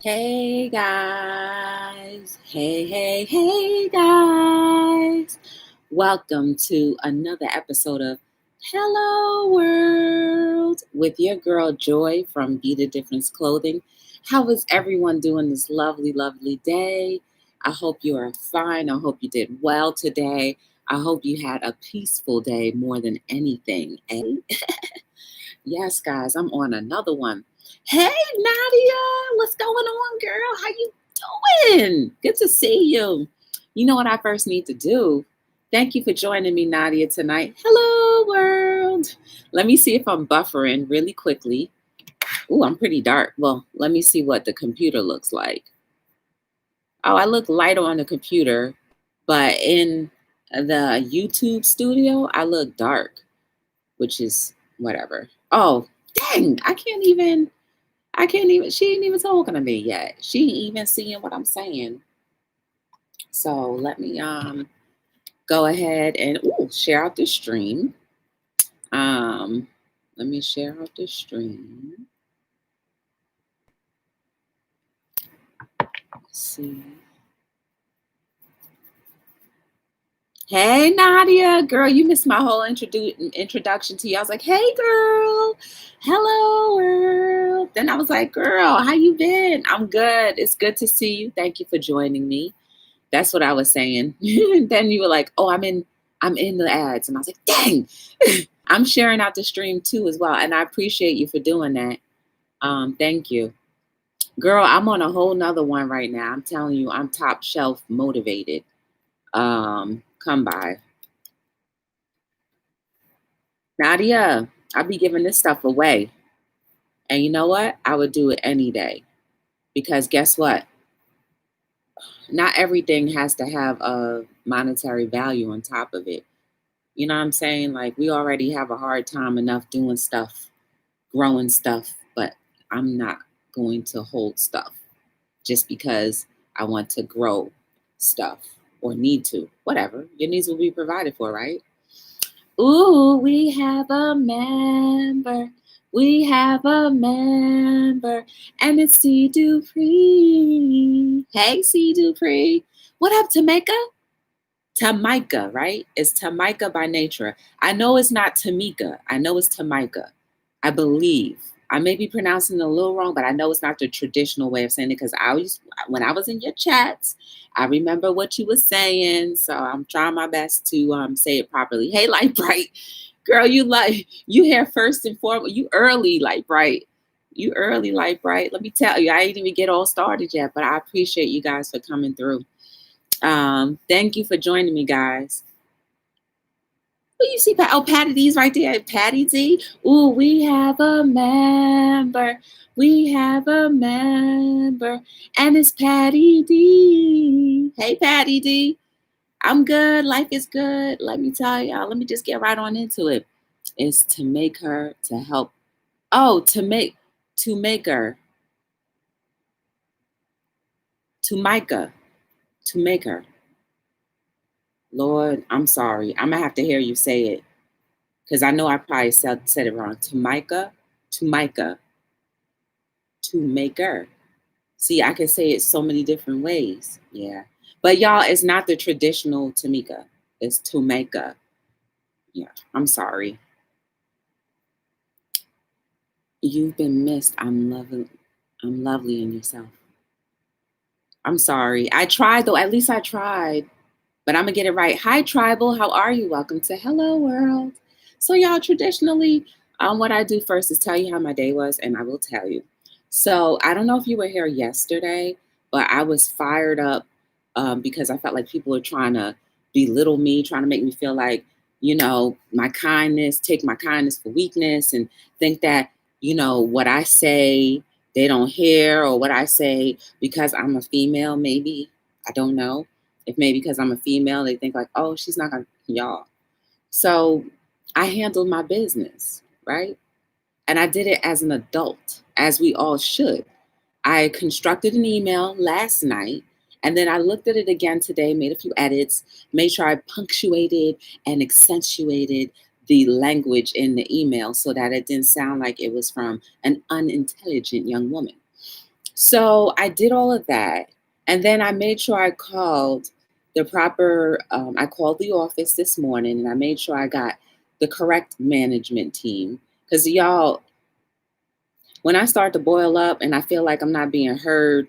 Hey guys, hey guys. Welcome to another episode of Hello World with your girl Joy from Be the Difference Clothing. How is everyone doing this lovely day? I hope you are fine. I hope you did well today. I hope you had a peaceful day more than anything. Yes, guys, I'm on another one. Hey, Nadia, what's going on, girl? How you doing? Good to see you. You know what I first need to do? Thank you for joining me, Nadia, tonight. Hello, world. Let me see if I'm buffering really quickly. Ooh, I'm pretty dark. Well, let me see what the computer looks like. Oh, I look lighter on the computer, but in the YouTube studio, I look dark, which is whatever. Oh, dang, she ain't even talking to me yet. She ain't even seeing what I'm saying. So let me go ahead and share out the stream. Let me share out the stream. Let's see. Hey Nadia, girl, you missed my whole introduction to you. I was like, hey girl, hello world. Then I was like, girl, how you been? I'm good. It's good to see you. Thank you for joining me. That's what I was saying. Then you were like, oh, I'm in the ads. And I was like, dang, I'm sharing out the stream too as well. And I appreciate you for doing that. Thank you. Girl, I'm on a whole nother one right now. I'm telling you, I'm top shelf motivated. Come by. Nadia, I'll be giving this stuff away. And you know what? I would do it any day. Because guess what? Not everything has to have a monetary value on top of it. You know what I'm saying? Like, we already have a hard time enough doing stuff, growing stuff, but I'm not going to hold stuff just because I want to grow stuff or need to. Whatever. Your needs will be provided for, right? Ooh, we have a member. We have a member. And it's C. Dupree. Hey, C. Dupree. What up, Tamika? Tamika, right? It's Tamika by nature. I know it's not Tamika. I know it's Tamika. I believe. I may be pronouncing it a little wrong, but I know it's not the traditional way of saying it because when I was in your chats, I remember what you were saying. So I'm trying my best to say it properly. Hey, Light Bright. Girl, you here first and foremost. You early, Light Bright. You early, Light Bright. Let me tell you, I didn't even get all started yet, but I appreciate you guys for coming through. Thank you for joining me, guys. Who you see? Oh, Patty D's right there. Patty D. Ooh, we have a member. We have a member. And it's Patty D. Hey, Patty D. I'm good. Life is good. Let me tell y'all. Let me just get right on into it. It's to make her, to help. Oh, to make her. To Micah. To make her. Lord, I'm sorry. I'm going to have to hear you say it. Because I know I probably said it wrong. To Micah. To make her. See, I can say it so many different ways. Yeah. But y'all, it's not the traditional Tamika. It's Tamika. Yeah. I'm sorry. You've been missed. I'm lovely in yourself. I'm sorry. I tried though. At least I tried. But I'm going to get it right. Hi, Tribal. How are you? Welcome to Hello World. So y'all, traditionally, what I do first is tell you how my day was, and I will tell you. So I don't know if you were here yesterday, but I was fired up because I felt like people were trying to belittle me, trying to make me feel like, my kindness, take my kindness for weakness and think that, what I say, they don't hear, or what I say because I'm a female, maybe. I don't know. If maybe because I'm a female, they think like, oh, she's not going to, y'all. So I handled my business, right? And I did it as an adult, as we all should. I constructed an email last night, and then I looked at it again today, made a few edits, made sure I punctuated and accentuated the language in the email so that it didn't sound like it was from an unintelligent young woman. So I did all of that. And then I made sure I called the proper, I called the office this morning and I made sure I got the correct management team. Because y'all, when I start to boil up and I feel like I'm not being heard,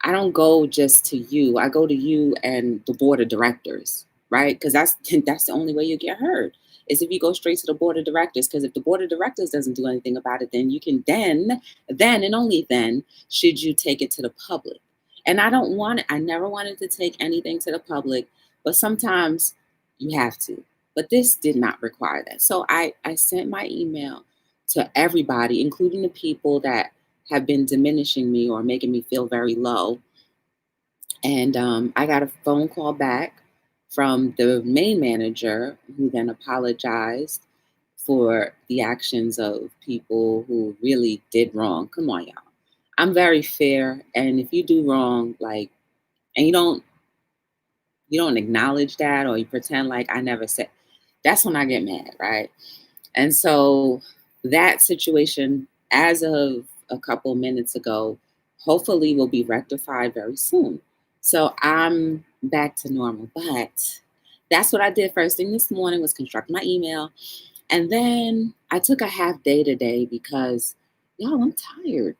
I don't go just to you. I go to you and the board of directors, right? Because that's the only way you get heard is if you go straight to the board of directors. Because if the board of directors doesn't do anything about it, then you can then and only then should you take it to the public. And I don't want it. I never wanted to take anything to the public, but sometimes you have to. But this did not require that. So I sent my email to everybody, including the people that have been diminishing me or making me feel very low. And I got a phone call back from the main manager who then apologized for the actions of people who really did wrong. Come on, y'all. I'm very fair. And if you do wrong, like, and you don't acknowledge that or you pretend like I never said, that's when I get mad, right? And so that situation, as of a couple minutes ago, hopefully will be rectified very soon. So I'm back to normal. But that's what I did first thing this morning was construct my email. And then I took a half day today because, y'all, I'm tired.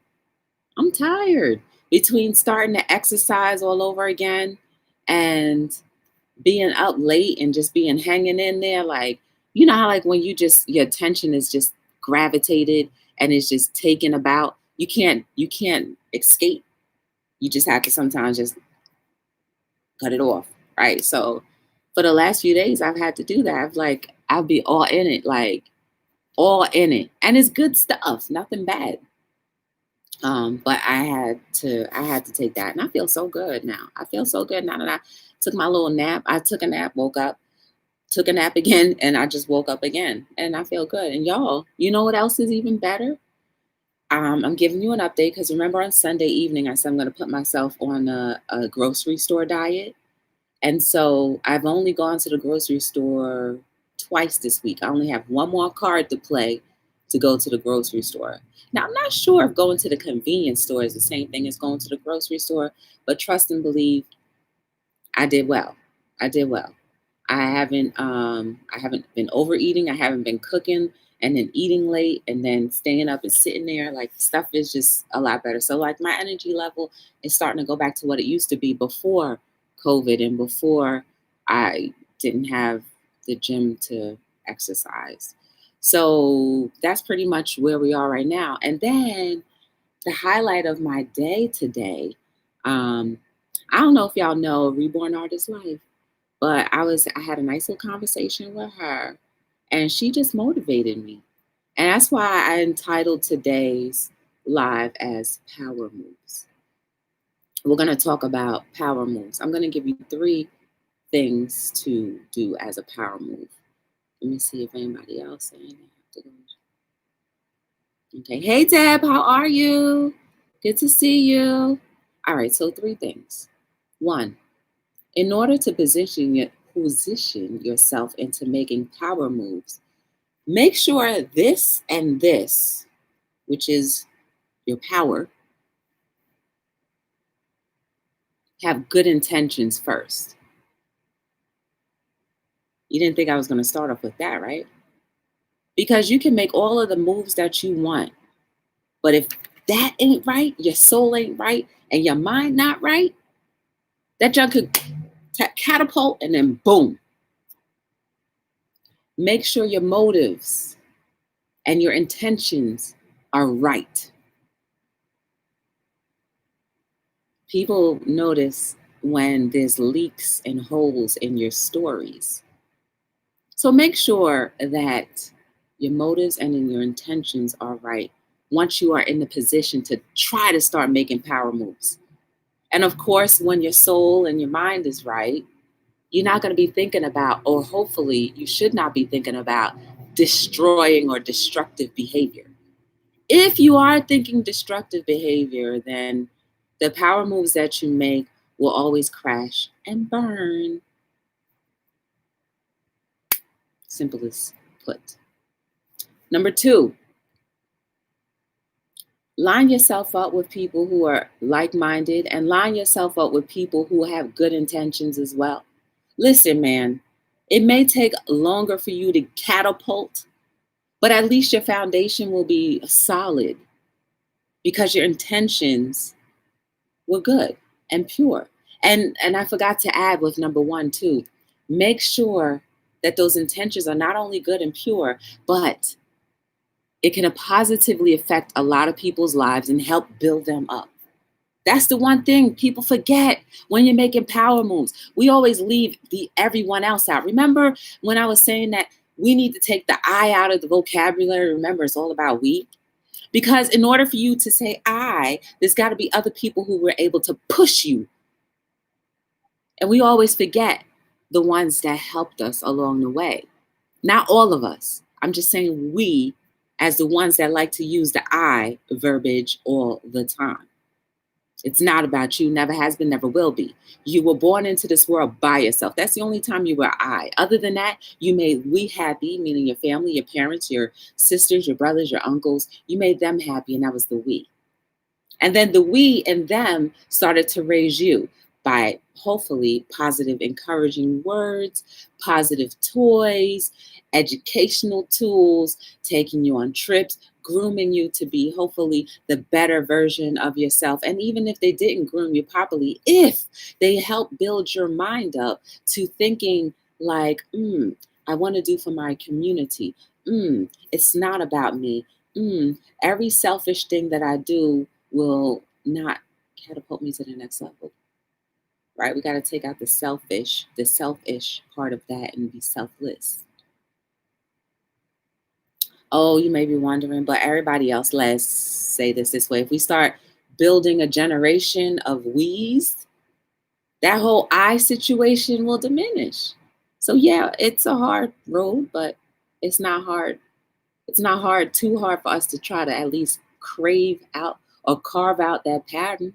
I'm tired between starting to exercise all over again and being up late and just being hanging in there, like, you know how like when you just your attention is just gravitated and it's just taken about, you can't escape. You just have to sometimes just cut it off, right? So for the last few days I've had to do that. I'll be all in it, like all in it. And it's good stuff, nothing bad. But I had to take that and I feel so good now. I feel so good now that I took my little nap. I took a nap, woke up, took a nap again, and I just woke up again and I feel good. And y'all, you know what else is even better? I'm giving you an update because remember on Sunday evening, I said I'm going to put myself on a grocery store diet. And so I've only gone to the grocery store twice this week. I only have one more card to play to go to the grocery store. Now, I'm not sure if going to the convenience store is the same thing as going to the grocery store, but trust and believe I did well. I did well. I haven't been overeating. I haven't been cooking and then eating late and then staying up and sitting there. Like stuff is just a lot better. So like my energy level is starting to go back to what it used to be before COVID and before I didn't have the gym to exercise. So that's pretty much where we are right now. And then the highlight of my day today, um, I don't know if y'all know Reborn Artist Life. But I had a nice little conversation with her and she just motivated me. And that's why I entitled today's live as Power Moves. We're going to talk about power moves. I'm going to give you 3 things to do as a power move. Let me see if anybody else saying that. Okay. Hey, Deb, how are you? Good to see you. All right. So 3 things. 1, in order to position yourself into making power moves, make sure this and this, which is your power, have good intentions first. You didn't think I was going to start off with that, right? Because you can make all of the moves that you want, but if that ain't right, your soul ain't right, and your mind not right, that junk could catapult and then boom. Make sure your motives and your intentions are right. People notice when there's leaks and holes in your stories. So make sure that your motives and in your intentions are right once you are in the position to try to start making power moves. And of course, when your soul and your mind is right, you're not going to be thinking about, or hopefully you should not be thinking about destroying or destructive behavior. If you are thinking destructive behavior, then the power moves that you make will always crash and burn. Simple as put. Number 2, Line yourself up with people who are like-minded, and line yourself up with people who have good intentions as well. Listen, man, it may take longer for you to catapult, but at least your foundation will be solid because your intentions were good and pure. And I forgot to add with number one too. Make sure that those intentions are not only good and pure, but it can positively affect a lot of people's lives and help build them up. That's the one thing people forget when you're making power moves. We always leave the everyone else out. Remember when I was saying that we need to take the I out of the vocabulary? Remember, it's all about we. Because in order for you to say I, there's got to be other people who were able to push you. And we always forget the ones that helped us along the way. Not all of us. I'm just saying we, as the ones that like to use the I verbiage all the time. It's not about you, never has been, never will be. You were born into this world by yourself. That's the only time you were I. Other than that, you made we happy, meaning your family, your parents, your sisters, your brothers, your uncles. You made them happy, and that was the we. And then the we and them started to raise you by hopefully positive, encouraging words, positive toys, educational tools, taking you on trips, grooming you to be hopefully the better version of yourself. And even if they didn't groom you properly, if they help build your mind up to thinking like, I want to do for my community. It's not about me. Every selfish thing that I do will not catapult me to the next level, right? We got to take out the selfish part of that and be selfless. Oh, you may be wondering, but everybody else, let's say this way. If we start building a generation of we's, that whole I situation will diminish. So yeah, it's a hard road, but it's not hard. It's not too hard for us to try to at least crave out or carve out that pattern.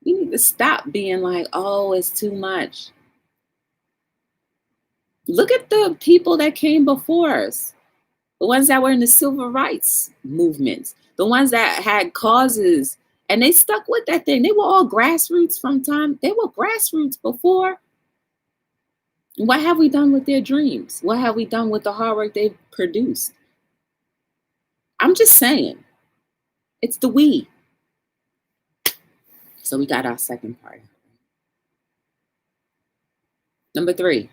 We need to stop being like, oh, it's too much. Look at the people that came before us, the ones that were in the civil rights movements, the ones that had causes, and they stuck with that thing. They were all grassroots they were grassroots before. What have we done with their dreams? What have we done with the hard work they've produced? I'm just saying, it's the we. So we got our second part. Number 3.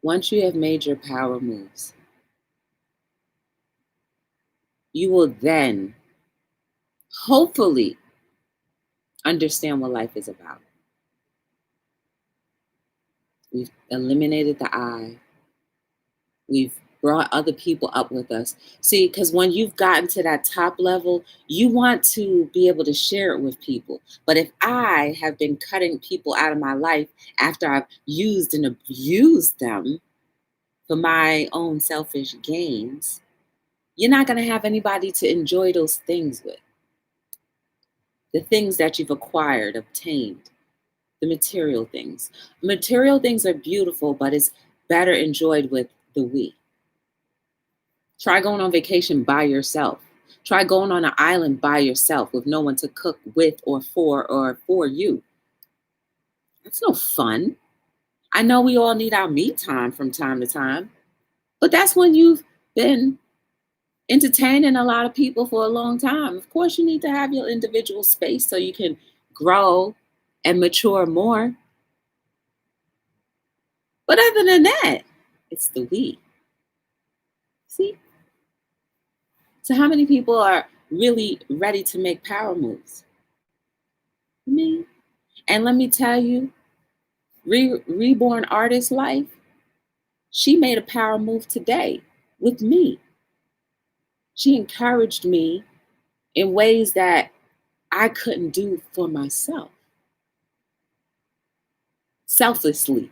Once you have made your power moves, you will then hopefully understand what life is about. We've eliminated the I. We've brought other people up with us. See, because when you've gotten to that top level, you want to be able to share it with people. But if I have been cutting people out of my life after I've used and abused them for my own selfish gains, you're not going to have anybody to enjoy those things with. The things that you've acquired, obtained, the material things. Material things are beautiful, but it's better enjoyed with the we. Try going on vacation by yourself. Try going on an island by yourself with no one to cook with or for you. That's no fun. I know we all need our me time from time to time, but that's when you've been entertaining a lot of people for a long time. Of course, you need to have your individual space so you can grow and mature more. But other than that, it's the we. See? So how many people are really ready to make power moves? Me. And let me tell you, Reborn Artist Life, she made a power move today with me. She encouraged me in ways that I couldn't do for myself. Selflessly,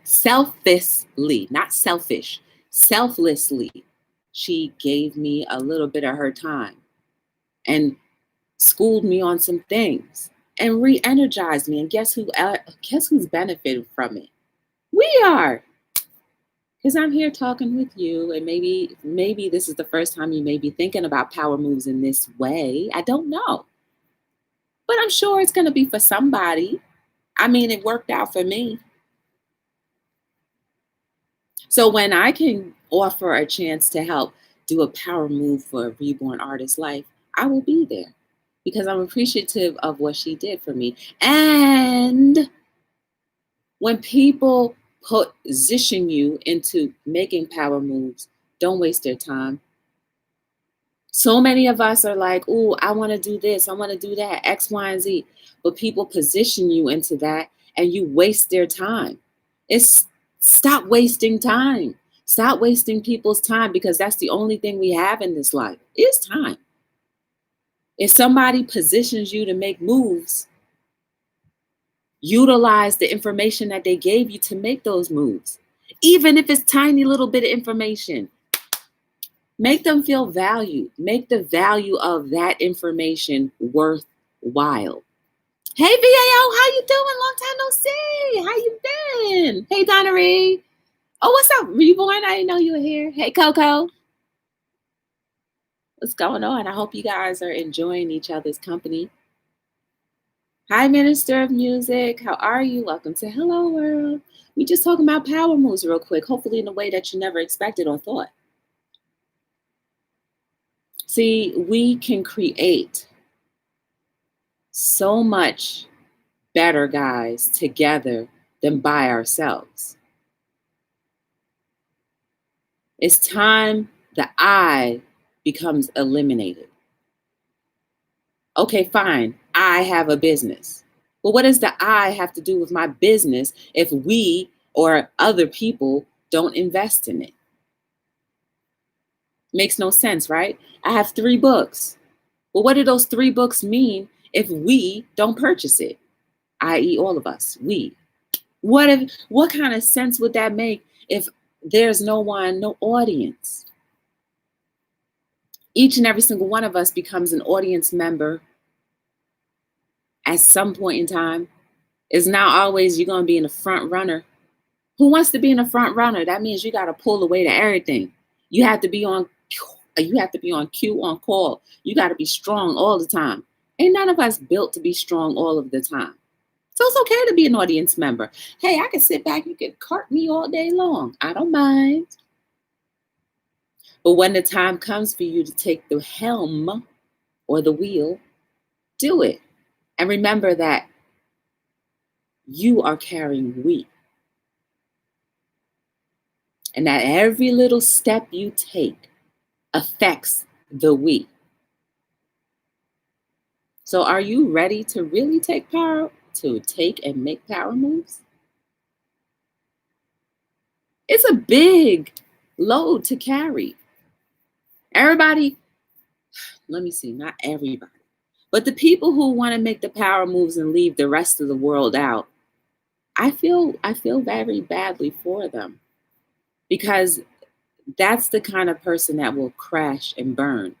not selfish, selflessly, she gave me a little bit of her time and schooled me on some things and re-energized me. And guess who's benefited from it? We are. Because I'm here talking with you, and maybe this is the first time you may be thinking about power moves in this way. I don't know. But I'm sure it's going to be for somebody. I mean, it worked out for me. So when I can offer a chance to help do a power move for a reborn artist's life, I will be there because I'm appreciative of what she did for me. And when people position you into making power moves, don't waste their time. So many of us are like, "Oh, I want to do this, I want to do that, X, Y, and Z." But people position you into that and you waste their time. It's Stop wasting time. Stop wasting people's time because that's the only thing we have in this life is time. If somebody positions you to make moves, utilize the information that they gave you to make those moves. Even if it's tiny little bit of information, make them feel valued. Make the value of that information worthwhile. Hey VAO, how you doing? Long time no see. How you been? Hey Donnery. Oh, what's up? Reborn? I didn't know you were here. Hey Coco. What's going on? I hope you guys are enjoying each other's company. Hi, Minister of Music. How are you? Welcome to Hello World. We just talking about power moves real quick, hopefully in a way that you never expected or thought. See, we can create so much better, guys, together than by ourselves. It's time the I becomes eliminated. Okay, fine. I have a business. But what does the I have to do with my business if we or other people don't invest in it? Makes no sense, right? I have 3 books. Well, what do those 3 books mean if we don't purchase it? I.e., all of us, we. What kind of sense would that make if there's no audience? Each and every single one of us becomes an audience member at some point in time. It's not always you're going to be in the front runner. Who wants to be in the front runner? That means you got to pull away to everything. You have to be on cue, on call. You got to be strong all the time. Ain't none of us built to be strong all of the time. So it's okay to be an audience member. Hey, I can sit back. You can cart me all day long. I don't mind. But when the time comes for you to take the helm or the wheel, do it. And remember that you are carrying we. And that every little step you take affects the we. So are you ready to really take and make power moves? It's a big load to carry. Everybody, let me see, not everybody, but the people who want to make the power moves and leave the rest of the world out, I feel very badly for them, because that's the kind of person that will crash and burn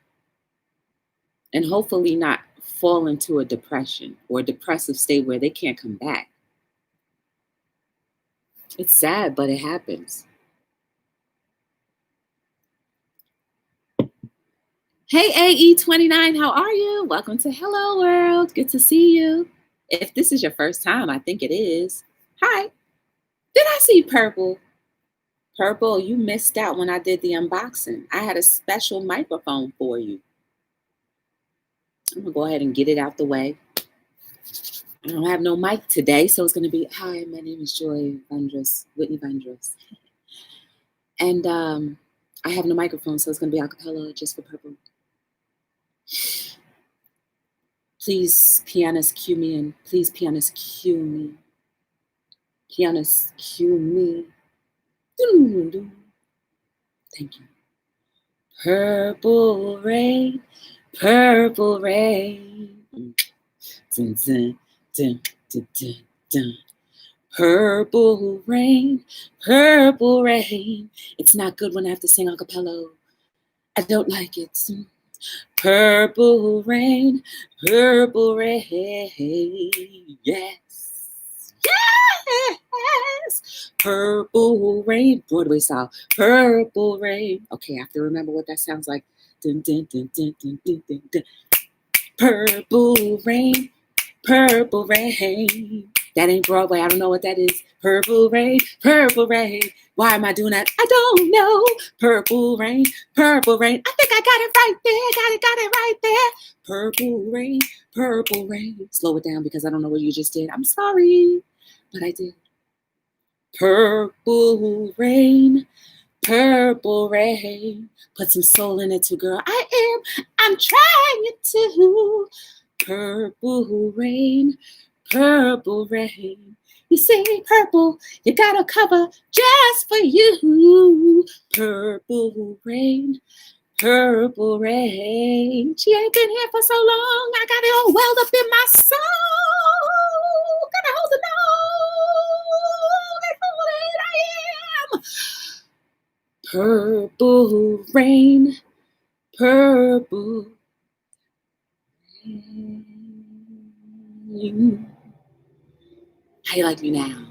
and hopefully not fall into a depression or a depressive state where they can't come back. It's sad, but it happens. Hey, AE29, how are you? Welcome to Hello World. Good to see you. If this is your first time, I think it is. Hi. Did I see Purple? Purple, you missed out when I did the unboxing. I had a special microphone for you. I'm going to go ahead and get it out the way. I don't have no mic today, so it's going to be, hi, my name is Joy Vandross, Whitney Vandross. And I have no microphone, so it's going to be a cappella just for Purple. Please, pianist, cue me in. Please, pianist, cue me. Pianist, cue me. Thank you. Purple rain, purple rain. Dun, dun, dun, dun, dun, dun. Purple rain, purple rain. It's not good when I have to sing a cappella. I don't like it. Purple rain, yes, Yes. Purple rain. Broadway style. Purple rain. Okay, I have to remember what that sounds like. Dun, dun, dun, dun, dun, dun, dun, dun. Purple rain. Purple rain. That ain't Broadway. I don't know what that is. Purple rain. Purple rain. Why am I doing that? I don't know. Purple rain. Purple rain. I think I got it right there. Got it right there. Purple rain. Purple rain. Slow it down because I don't know what you just did. I'm sorry, but I did. Purple rain. Purple rain. Put some soul in it too, girl. I'm trying to. Purple rain. Purple rain. You see, purple, you got a cover just for you. Purple rain. Purple rain. She ain't been here for so long. I got it all welled up in my soul. Gotta hold the note. That's all that I am. Purple rain. Purple rain. How you like me now?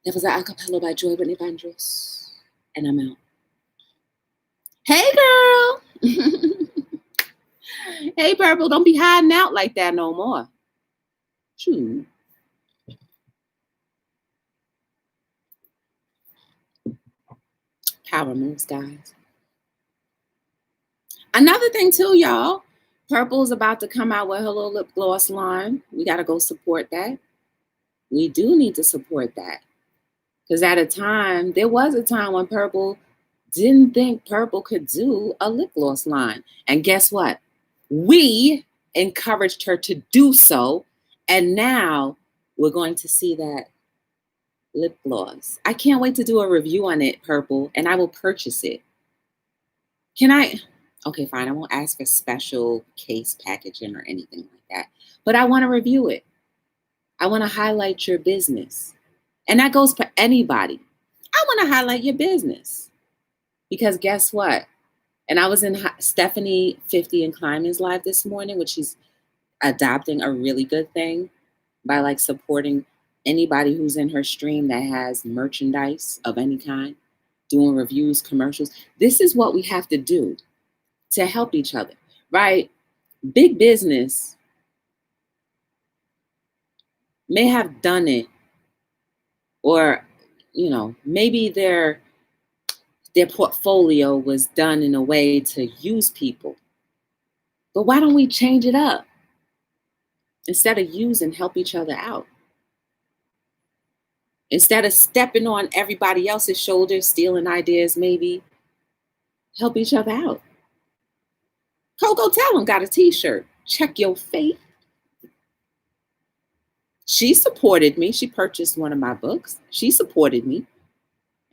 That was an acapella by Joy Whitney Vandross. And I'm out. Hey, girl. Hey, Purple, don't be hiding out like that no more. Shoot. Power moves, guys. Another thing, too, y'all. Purple's about to come out with her little lip gloss line. We got to go support that. We do need to support that. Because there was a time when Purple didn't think Purple could do a lip gloss line. And guess what? We encouraged her to do so. And now we're going to see that lip gloss. I can't wait to do a review on it, Purple, and I will purchase it. Can I? Okay, fine. I won't ask for special case packaging or anything like that. But I want to review it. I want to highlight your business. And that goes for anybody. I want to highlight your business. Because guess what? And I was in Stephanie 50 and Climbing's live this morning, which she's adopting a really good thing by like supporting anybody who's in her stream that has merchandise of any kind, doing reviews, commercials. This is what we have to do to help each other, right? Big business may have done it, or, you know, maybe their portfolio was done in a way to use people. But why don't we change it up? Instead of use and help each other out. Instead of stepping on everybody else's shoulders, stealing ideas, maybe help each other out. Coco Tell 'em got a t-shirt. Check your faith. She supported me. She purchased one of my books. She supported me.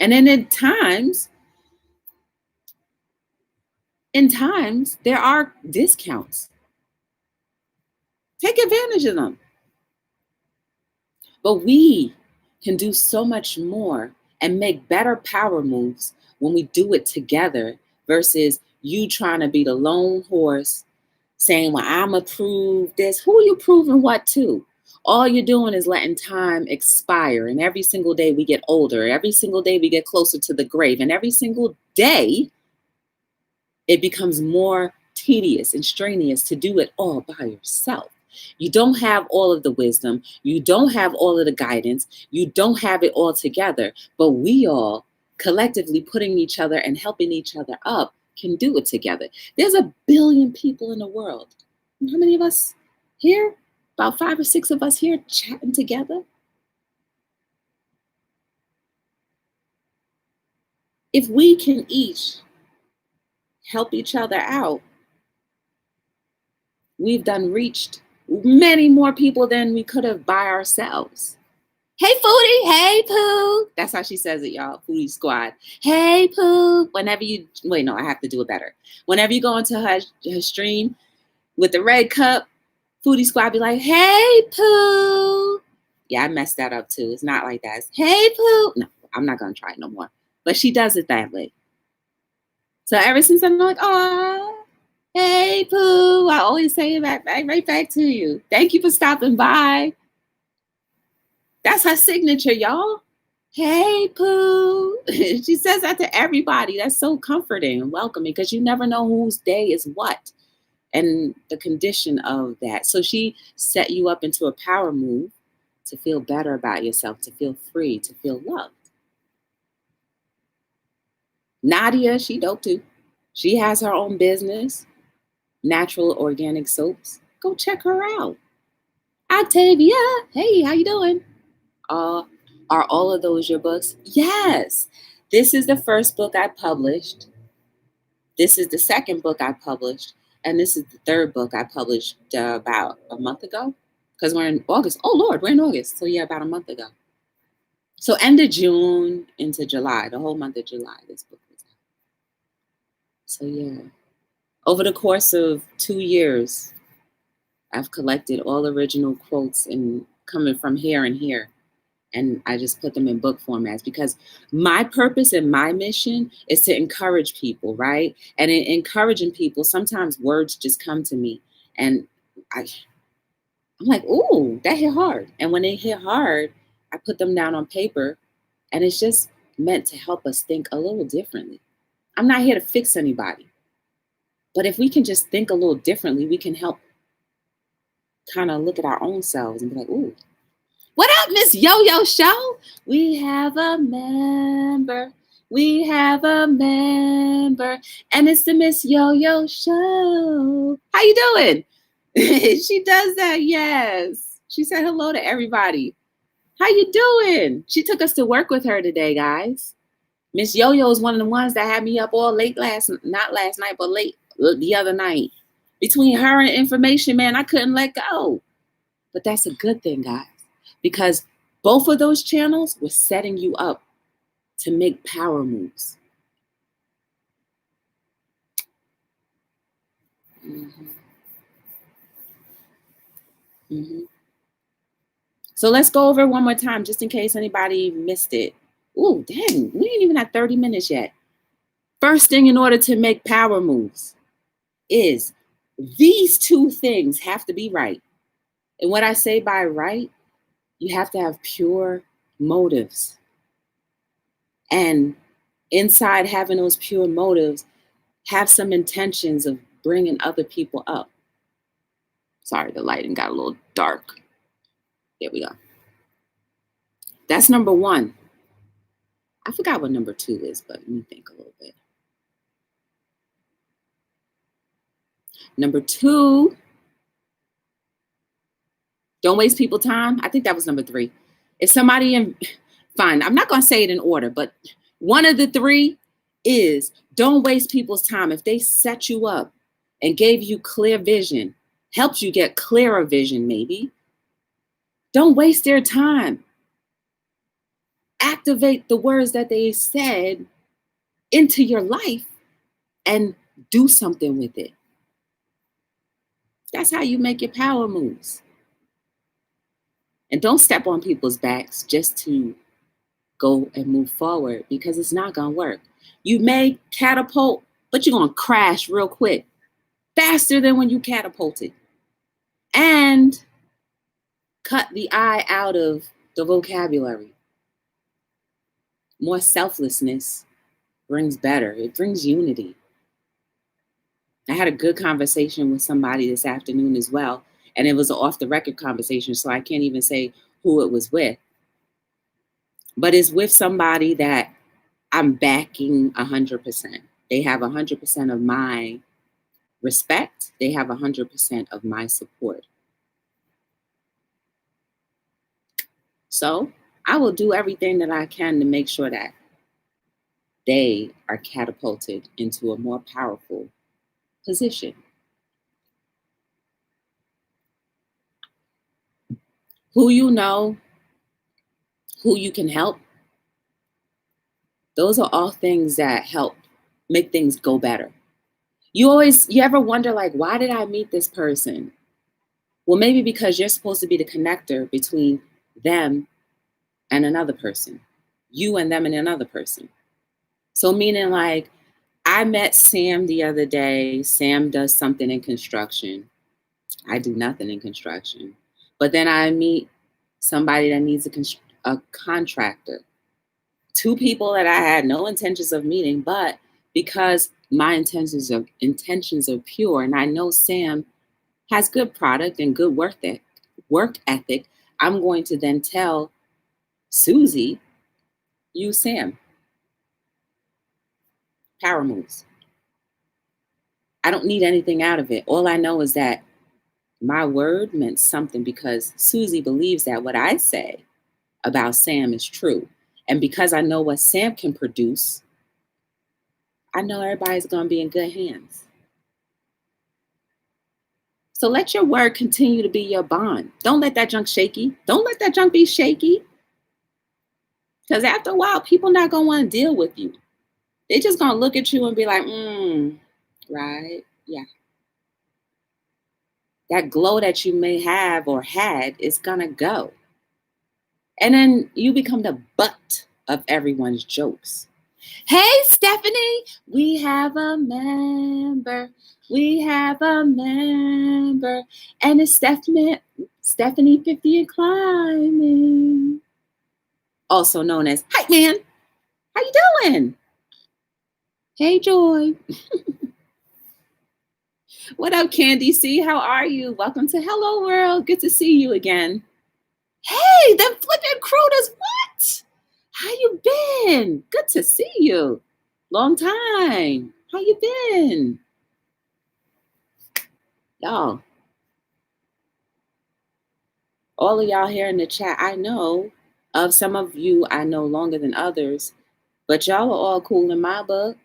And then in times, there are discounts. Take advantage of them. But we can do so much more and make better power moves when we do it together versus you trying to be the lone horse saying, well, I'm going to prove this. Who are you proving what to? All you're doing is letting time expire. And every single day we get older. Every single day we get closer to the grave. And every single day it becomes more tedious and strenuous to do it all by yourself. You don't have all of the wisdom. You don't have all of the guidance. You don't have it all together. But we all collectively putting each other and helping each other up can do it together. There's 1 billion people in the world. How many of us here? About 5 or 6 of us here chatting together. If we can each help each other out, we've reached many more people than we could have by ourselves. Hey, Foodie. Hey, Pooh. That's how she says it, y'all. Foodie Squad. Hey, Pooh. I have to do it better. Whenever you go into her stream with the red cup, Foodie Squad be like, hey, Pooh. Yeah, I messed that up too. It's not like that. It's, hey, Pooh. No, I'm not going to try it no more. But she does it that way. So ever since I'm like, oh, hey, Pooh. I always say it right back to you. Thank you for stopping by. That's her signature, y'all. Hey, Pooh. She says that to everybody. That's so comforting and welcoming because you never know whose day is what and the condition of that. So she set you up into a power move to feel better about yourself, to feel free, to feel loved. Nadia, she dope too. She has her own business, natural organic soaps. Go check her out. Octavia, hey, how you doing? Are all of those your books? Yes. This is the first book I published. This is the second book I published. And this is the third book I published about a month ago. Because we're in August. Oh, Lord, we're in August. So, yeah, about a month ago. So, end of June into July, the whole month of July, this book was out. So, yeah. Over the course of 2 years, I've collected all original quotes and coming from here and here. And I just put them in book formats because my purpose and my mission is to encourage people, right? And in encouraging people, sometimes words just come to me and I'm like, ooh, that hit hard. And when they hit hard, I put them down on paper and it's just meant to help us think a little differently. I'm not here to fix anybody, but if we can just think a little differently, we can help kind of look at our own selves and be like, ooh, what up, Miss Yo-Yo Show? We have a member. We have a member. And it's the Miss Yo-Yo Show. How you doing? She does that, yes. She said hello to everybody. How you doing? She took us to work with her today, guys. Miss Yo-Yo is one of the ones that had me up all late not last night, but late the other night. Between her and information, man, I couldn't let go. But that's a good thing, guys. Because both of those channels were setting you up to make power moves. Mm-hmm. Mm-hmm. So let's go over it one more time, just in case anybody missed it. Ooh, dang, we ain't even at 30 minutes yet. First thing in order to make power moves is these two things have to be right. And what I say by right, you have to have pure motives. And inside having those pure motives, have some intentions of bringing other people up. Sorry, the lighting got a little dark. There we go. That's number one. I forgot what number two is, but let me think a little bit. Number two, don't waste people's time. I think that was number three. If somebody, fine, I'm not going to say it in order, but one of the three is don't waste people's time. If they set you up and gave you clear vision, helps you get clearer vision maybe, don't waste their time. Activate the words that they said into your life and do something with it. That's how you make your power moves. And don't step on people's backs just to go and move forward because it's not going to work. You may catapult, but you're going to crash real quick, faster than when you catapulted. And cut the I out of the vocabulary. More selflessness brings better. It brings unity. I had a good conversation with somebody this afternoon as well. And it was an off the record conversation, so I can't even say who it was with. But it's with somebody that I'm backing 100%. They have 100% of my respect. They have 100% of my support. So I will do everything that I can to make sure that they are catapulted into a more powerful position. Who you know, who you can help, those are all things that help make things go better. You ever wonder, like, why did I meet this person? Well, maybe because you're supposed to be the connector between them and another person, you and them and another person. So meaning like, I met Sam the other day. Sam does something in construction. I do nothing in construction. But then I meet somebody that needs a contractor, 2 people that I had no intentions of meeting, but because my intentions are pure, and I know Sam has good product and good work ethic, I'm going to then tell Susie, use Sam. Power moves. I don't need anything out of it. All I know is that my word meant something because Susie believes that what I say about Sam is true. And because I know what Sam can produce, I know everybody's going to be in good hands. So let your word continue to be your bond. Don't let that junk shaky. Don't let that junk be shaky. Because after a while, people not going to want to deal with you. They just going to look at you and be like, right, yeah. That glow that you may have or had is going to go. And then you become the butt of everyone's jokes. Hey, Stephanie, we have a member. We have a member. And it's Stephanie 50 and climbing. Also known as Hype Man. How you doing? Hey, Joy. What up, Candy C? How are you? Welcome to Hello World. Good to see you again. Hey, them Flippin Cruders, what? How you been? Good to see you. Long time. How you been? Y'all. All of y'all here in the chat, I know of some of you I know longer than others, but y'all are all cool in my book.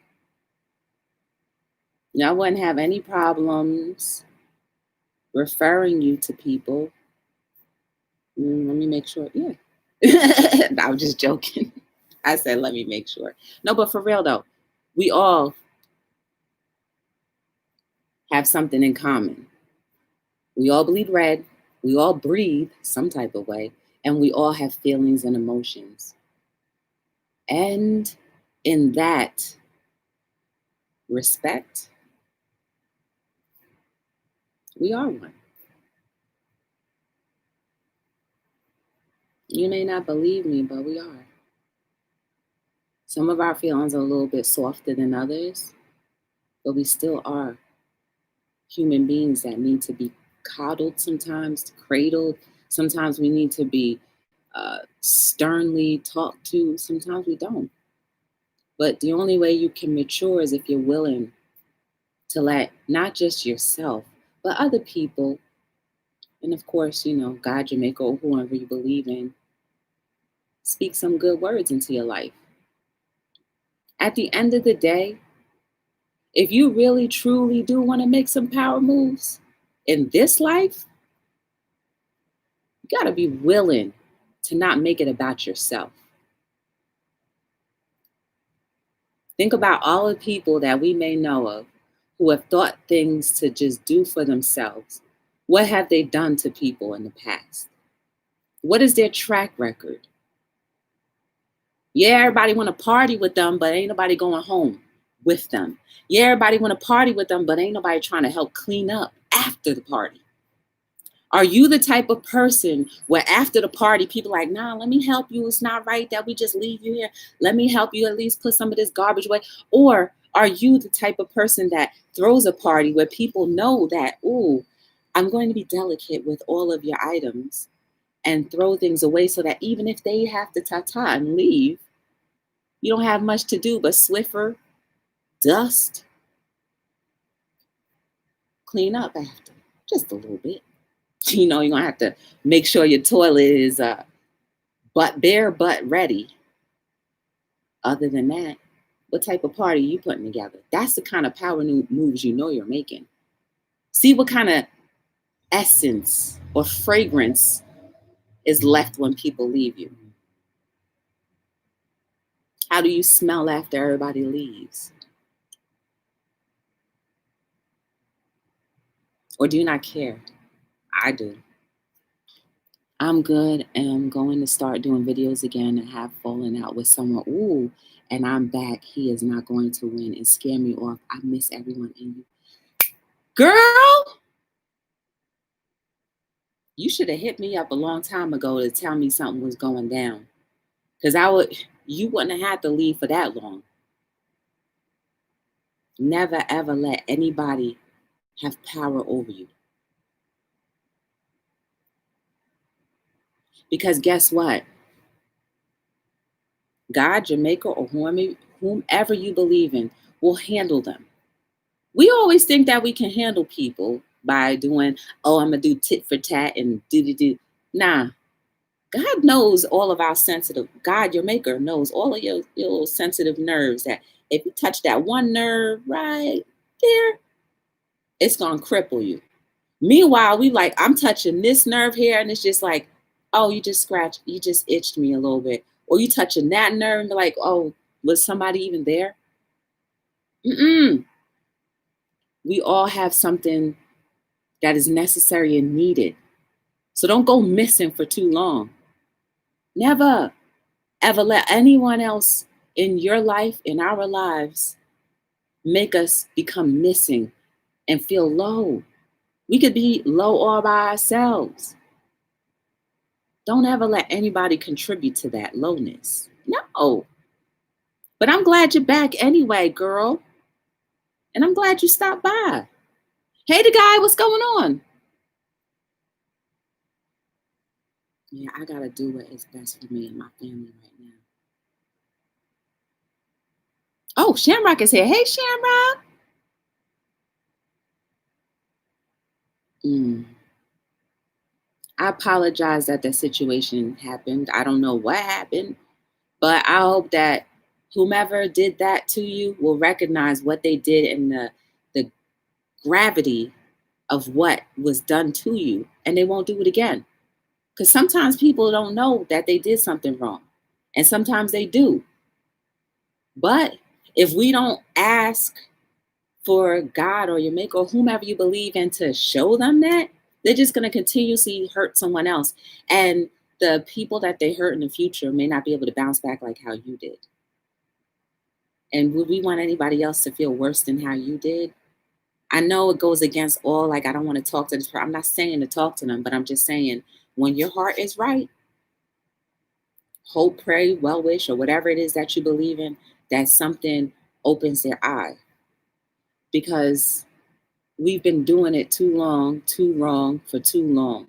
Y'all wouldn't have any problems referring you to people. Let me make sure. Yeah. I was just joking. I said, let me make sure. No, but for real though, we all have something in common. We all bleed red. We all breathe some type of way. And we all have feelings and emotions. And in that respect, we are one. You may not believe me, but we are. Some of our feelings are a little bit softer than others, but we still are human beings that need to be coddled sometimes, cradled. Sometimes we need to be sternly talked to. Sometimes we don't. But the only way you can mature is if you're willing to let not just yourself, but other people, and of course, God, Jamaica, or whoever you believe in, speak some good words into your life. At the end of the day, if you really, truly do want to make some power moves in this life, you got to be willing to not make it about yourself. Think about all the people that we may know of who have thought things to just do for themselves. What have they done to people in the past? What is their track record? Yeah, everybody want to party with them, but ain't nobody going home with them. Yeah, everybody want to party with them, but ain't nobody trying to help clean up after the party. Are you the type of person where after the party, people are like, nah, let me help you. It's not right that we just leave you here. Let me help you at least put some of this garbage away. Or are you the type of person that throws a party where people know that, ooh, I'm going to be delicate with all of your items and throw things away so that even if they have to ta-ta and leave, you don't have much to do but Swiffer, dust, clean up after, just a little bit. You're going to have to make sure your toilet is bare butt ready. Other than that, what type of party are you putting together? That's the kind of power moves you're making. See what kind of essence or fragrance is left when people leave you. How do you smell after everybody leaves? Or do you not care? I do. I'm good and I'm going to start doing videos again and have fallen out with someone. Ooh, and I'm back. He is not going to win and scare me off. I miss everyone in you. Girl, You should have hit me up a long time ago to tell me something was going down. Because you wouldn't have had to leave for that long. Never ever let anybody have power over you. Because guess what? God, your maker, or whomever you believe in will handle them. We always think that we can handle people by doing, oh, I'm going to do tit for tat and do. Nah, God knows all of our sensitive, God, your maker, knows all of your little sensitive nerves that if you touch that one nerve right there, it's going to cripple you. Meanwhile, we like, I'm touching this nerve here, and it's just like, oh, you just itched me a little bit. Or you touching that nerve and be like, oh, was somebody even there? Mm-mm. We all have something that is necessary and needed. So don't go missing for too long. Never, ever let anyone else in your life, in our lives, make us become missing and feel low. We could be low all by ourselves. Don't ever let anybody contribute to that lowness. No. But I'm glad you're back anyway, girl. And I'm glad you stopped by. Hey, the guy, what's going on? Yeah, I got to do what is best for me and my family right now. Oh, Shamrock is here. Hey, Shamrock. I apologize that situation happened. I don't know what happened, but I hope that whomever did that to you will recognize what they did and the gravity of what was done to you, and they won't do it again. Because sometimes people don't know that they did something wrong, and sometimes they do. But if we don't ask for God or your maker or whomever you believe in to show them that, they're just going to continuously hurt someone else. And the people that they hurt in the future may not be able to bounce back like how you did. And would we want anybody else to feel worse than how you did? I know it goes against all, like, I don't want to talk to this person. I'm not saying to talk to them, but I'm just saying when your heart is right, hope, pray, well wish, or whatever it is that you believe in, that something opens their eye. Because we've been doing it too long, too wrong, for too long.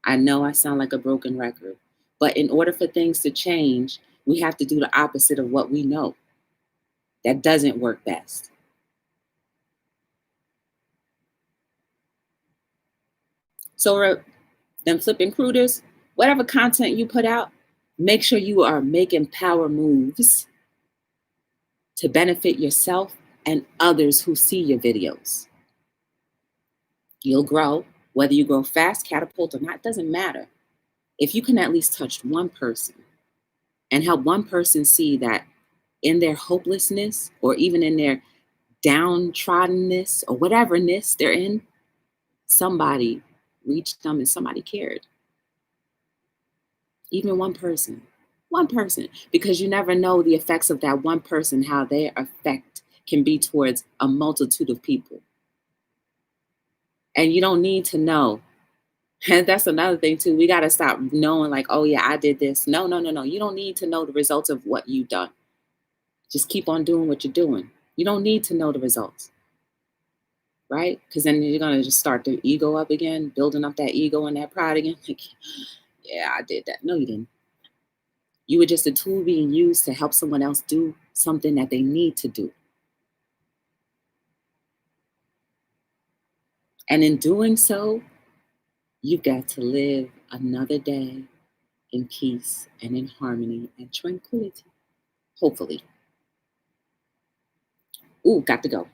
I know I sound like a broken record, but in order for things to change, we have to do the opposite of what we know. That doesn't work best. So them flipping recruiters, whatever content you put out, make sure you are making power moves to benefit yourself and others who see your videos. You'll grow, whether you grow fast, catapult, or not, doesn't matter. If you can at least touch one person and help one person see that in their hopelessness or even in their downtroddenness or whateverness they're in, somebody reached them and somebody cared. Even one person, because you never know the effects of that one person, how their effect can be towards a multitude of people. And you don't need to know. And that's another thing too. We got to stop knowing like, oh yeah, I did this. No. You don't need to know the results of what you've done. Just keep on doing what you're doing. You don't need to know the results. Right? Because then you're going to just start the ego up again, building up that ego and that pride again. Like, yeah, I did that. No, you didn't. You were just a tool being used to help someone else do something that they need to do. And in doing so, you've got to live another day in peace and in harmony and tranquility. Hopefully. Ooh, got to go.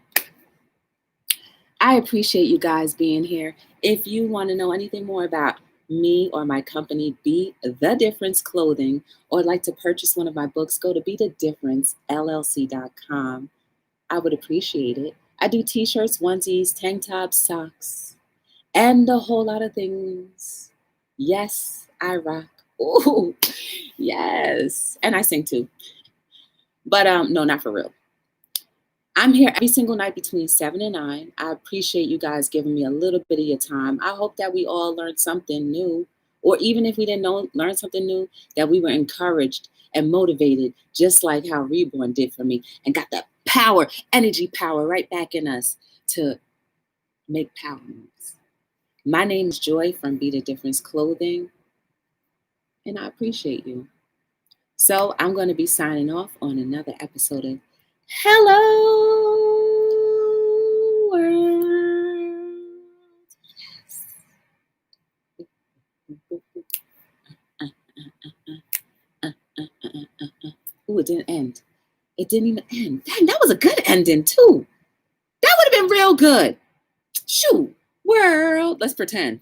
I appreciate you guys being here. If you want to know anything more about me or my company, Be The Difference Clothing, or like to purchase one of my books, go to btdllc.com. I would appreciate it. I do t-shirts, onesies, tank tops, socks, and a whole lot of things. Yes, I rock. Ooh, yes. And I sing too. But no, not for real. I'm here every single night between 7 and 9. I appreciate you guys giving me a little bit of your time. I hope that we all learned something new, or even if we didn't learn something new, that we were encouraged and motivated, just like how Reborn did for me, and got that power, energy power right back in us to make power moves. My name is Joy from Be the Difference Clothing, and I appreciate you. So I'm going to be signing off on another episode of Hello World. Ooh, it didn't end. It didn't even end. Dang, that was a good ending too. That would have been real good. Shoot, world. Let's pretend.